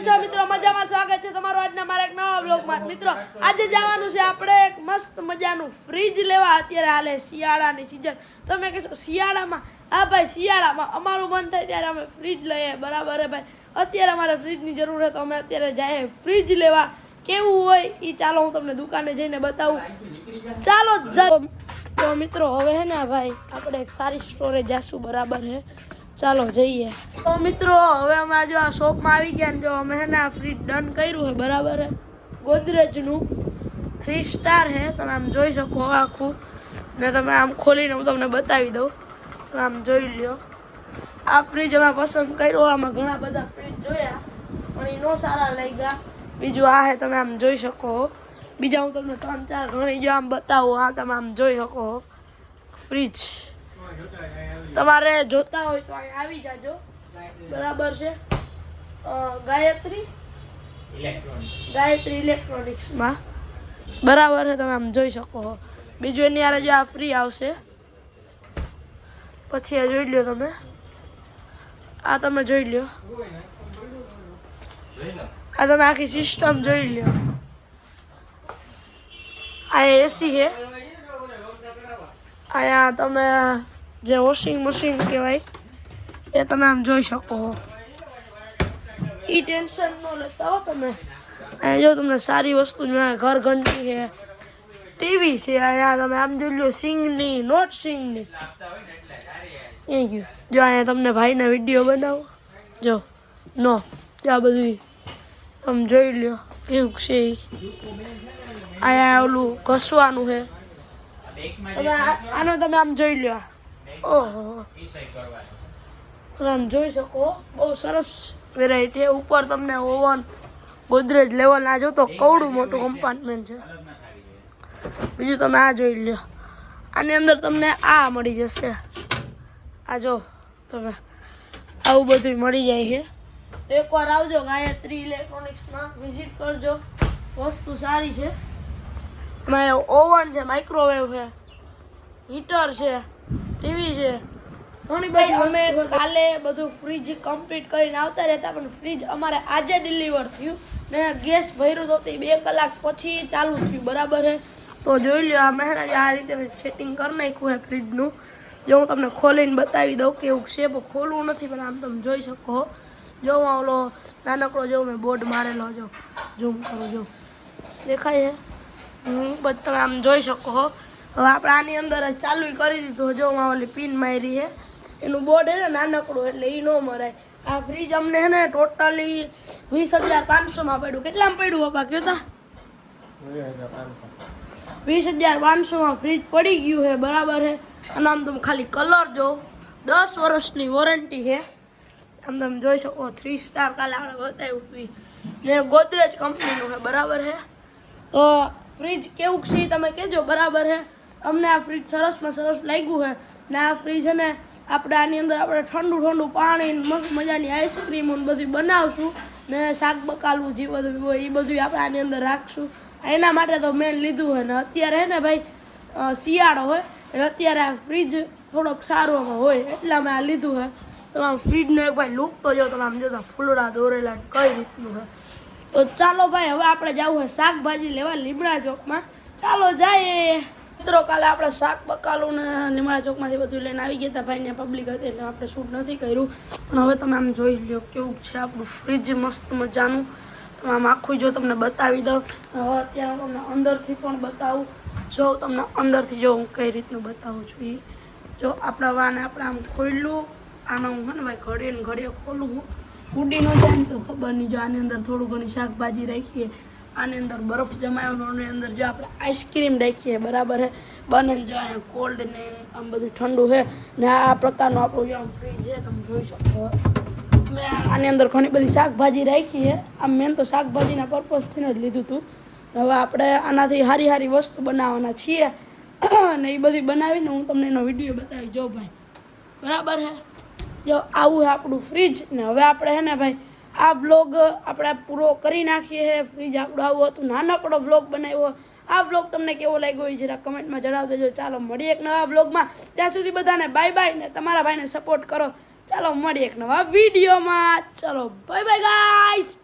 છો મિત્રો? મજામાં. સ્વાગત છે તમારું આજના મારા એક નવા વ્લોગમાં. મિત્રો આજે જવાનું છે આપણે એક મસ્ત મજાનું ફ્રીજ લેવા. અત્યારે હાલે શિયાળાની સિઝન. તમે કહેશો શિયાળામાં? હા ભાઈ, શિયાળામાં અમારું મન થાય ત્યારે અમે ફ્રીજ લઈએ, બરાબર હે ભાઈ. અત્યારે અમારે ફ્રીજની જરૂર છે તો અમે અત્યારે જઈએ ફ્રીજ લેવા. કેવું હોય એ ચાલો હું તમને દુકાને જઈને બતાવું. ચાલો તો મિત્રો હવે હે ને ભાઈ આપણે એક સારી સ્ટોરે જાશું, બરાબર હે. ચાલો જઈએ. તો મિત્રો હવે અમે જો આ શોપમાં આવી ગયા ને જો અમે હે ને આ ફ્રીજ ડન કર્યું છે, બરાબર હે. ગોદરેજનું 3 સ્ટાર હે. તમે આમ જોઈ શકો આખું ને. તમે આમ ખોલીને હું તમને બતાવી દઉં. તમે આમ જોઈ લ્યો. આ ફ્રીજ અમે પસંદ કર્યું. આમાં ઘણા બધા ફ્રીજ જોયા પણ એ નો સારા લઈ ગયા. બીજું આ હે, તમે આમ જોઈ શકો. બીજા હું તમને 3-4 ઘણી જો આમ બતાવું. આ તમે આમ જોઈ શકો ફ્રીજ. તમારે જોતા હોય તો અહીં આવી જાજો, બરાબર છે. ગાયત્રી ઇલેક્ટ્રોનિક્સમાં, બરાબર છે. તમે આમ જોઈ શકો. બીજું એની યારે જો આ ફ્રી આવશે. પછી આ જોઈ લ્યો તમે. આ તમે જોઈ લ્યો. આ તમે આખી સિસ્ટમ જોઈ લ્યો. આ એસી છે. અહીંયા તમે જે વોશિંગ મશીન કહેવાય એ તમે આમ જોઈ શકો. ઈ ટેન્શન ન લેતા હો તમે. અહીંયા જો તમને સારી વસ્તુ ઘર ઘંટી છે, ટીવી છે. અહીંયા તમે આમ જોઈ લો સિંગની, નોટ સિંગની. એ ગયું જો. અહીંયા તમને ભાઈના વિડીયો બનાવો જો. નો જો આ બધું આમ જોઈ લ્યો કેવું છે. અહીંયા ઓલું ઘસવાનું છે. આનો તમે આમ જોઈ લ્યો. ઓહો, આમ જોઈ શકો. બહુ સરસ વેરાયટી. ઉપર તમને ઓવન ગોદરેજ લેવલ. આ જો તો કવડું મોટું કમ્પાર્ટમેન્ટ છે. બીજું તમે આ જોઈ લ્યો. આની અંદર તમને આ મળી જશે. આ જો તમે આવું બધું મળી જાય છે. એકવાર આવજો ગાયત્રી ઇલેક્ટ્રોનિક્સમાં, વિઝિટ કરજો. વસ્તુ સારી છે. એમાં ઓવન છે, માઇક્રોવેવ છે, હીટર છે, ટીવી છે, ઘણી બધી. અમે કાલે બધું ફ્રીજ કમ્પ્લીટ કરીને આવતા રહેતા પણ ફ્રીજ અમારે આજે ડિલિવર થયું ને ગેસ ભર્યું તો 2 કલાક પછી ચાલુ થયું, બરાબર છે. તો જોઈ લો. આ મેં આ રીતે સેટિંગ કરી નાખ્યું છે ફ્રીજનું. જો હું તમને ખોલીને બતાવી દઉં કેવું છે. ખોલવું નથી પણ આમ તમે જોઈ શકો. જો ઓલો નાનકડો જો મેં બોર્ડ મારેલો. જો ઝૂમ કરું, જો દેખાય છે. બસ તમે આમ જોઈ શકો. હવે આપણે આની અંદર જ ચાલુ કરી દીધું. જો ઓલી પિન મારી છે. એનું બોર્ડ છે ને નાનકડું એટલે એ ન મરાય. આ ફ્રીજ અમને છે ને ટોટલી 20,500માં પડ્યું. કેટલામાં પડ્યું બાપા કયો તા? 20,500માં ફ્રીજ પડી ગયું છે, બરાબર છે. અને આમ તમે ખાલી કલર જો. 10 વર્ષની વોરંટી છે. આમ તમે જોઈ શકો. 3 સ્ટાર કાલે આપણે બતાવ્યું ને ગોદરેજ કંપનીનું છે, બરાબર છે. તો ફ્રીજ કેવું છે તમે કહેજો, બરાબર છે. અમને આ ફ્રીજ સરસમાં સરસ લાગ્યું છે ને. આ ફ્રીજ છે ને આપણે આની અંદર આપણે ઠંડુ પાણી, મસ્ત મજાની આઈસ્ક્રીમ બધું બનાવશું ને શાક બકાલવું જે બધું હોય એ બધું આપણે આની અંદર રાખશું. એના માટે તો મેં લીધું હોય ને. અત્યારે હે ને ભાઈ શિયાળો હોય એટલે અત્યારે આ ફ્રીજ થોડોક સારો હોય એટલે મેં આ લીધું હોય. તો આમ ફ્રીજનો એક ભાઈ લુક તો જો તમે આમ જોતા ફૂલડા દોરેલા કઈ રીતનું છે. તો ચાલો ભાઈ હવે આપણે જવું હોય શાકભાજી લેવા લીમડા ચોકમાં. ચાલો જાય મિત્રો. કાલે આપણે શાક બકાલું ને લીમડા ચોકમાંથી બધું લઈને આવી ગયા હતા. ભાઈને પબ્લિક હતી એટલે આપણે શૂટ નથી કર્યું. પણ હવે તમે આમ જોઈ લો કેવું છે આપણું ફ્રીજ મસ્ત મજાનું. તમે આમ આખું જો તમને બતાવી દઉં. હવે અત્યારે હું તમને અંદરથી પણ બતાવું. જો તમને અંદરથી જો હું કઈ રીતનું બતાવું છું એ જો. આપણા વાને આપણે આમ ખોલ્યું. આનો હું છે ને ભાઈ ઘડીએ ખોલું હું. ઉડી ન જાય ને તો ખબર નહીં. જો આની અંદર થોડું ઘણી શાકભાજી રાખીએ. આની અંદર બરફ જમાવેલો. આની અંદર જો આપણે આઈસ્ક્રીમ રાખીએ, બરાબર છે. બને જો અહીંયા કોલ્ડ ને આમ બધું ઠંડુ છે ને. આ પ્રકારનું આપણું જો આમ ફ્રીજ છે, તમે જોઈ શકો. મેં આની અંદર ઘણી બધી શાકભાજી રાખી છે. આમ મેન તો શાકભાજીના પર્પઝથી જ લીધું હતું. હવે આપણે આનાથી સારી વસ્તુ બનાવવાના છીએ ને. એ બધી બનાવીને હું તમને એનો વિડીયો બતાવી. જો ભાઈ, બરાબર છે. જો આવું છે આપણું ફ્રીજ ને. હવે આપણે હે ને ભાઈ આ બ્લોગ આપણે પૂરો કરી નાખીએ છે. ફ્રીજ આપણું આવું હતું, નાનકડો બ્લોગ બનાવ્યો. આ બ્લોગ તમને કેવો લાગ્યો એ જરા કમેન્ટમાં જણાવી દેજો. ચાલો મળીએ એક નવા બ્લોગમાં. ત્યાં સુધી બધાને બાય બાય ને તમારા ભાઈને સપોર્ટ કરો. ચાલો મળીએ એક નવા વિડીયોમાં. ચાલો બાય બાય ગાઈસ.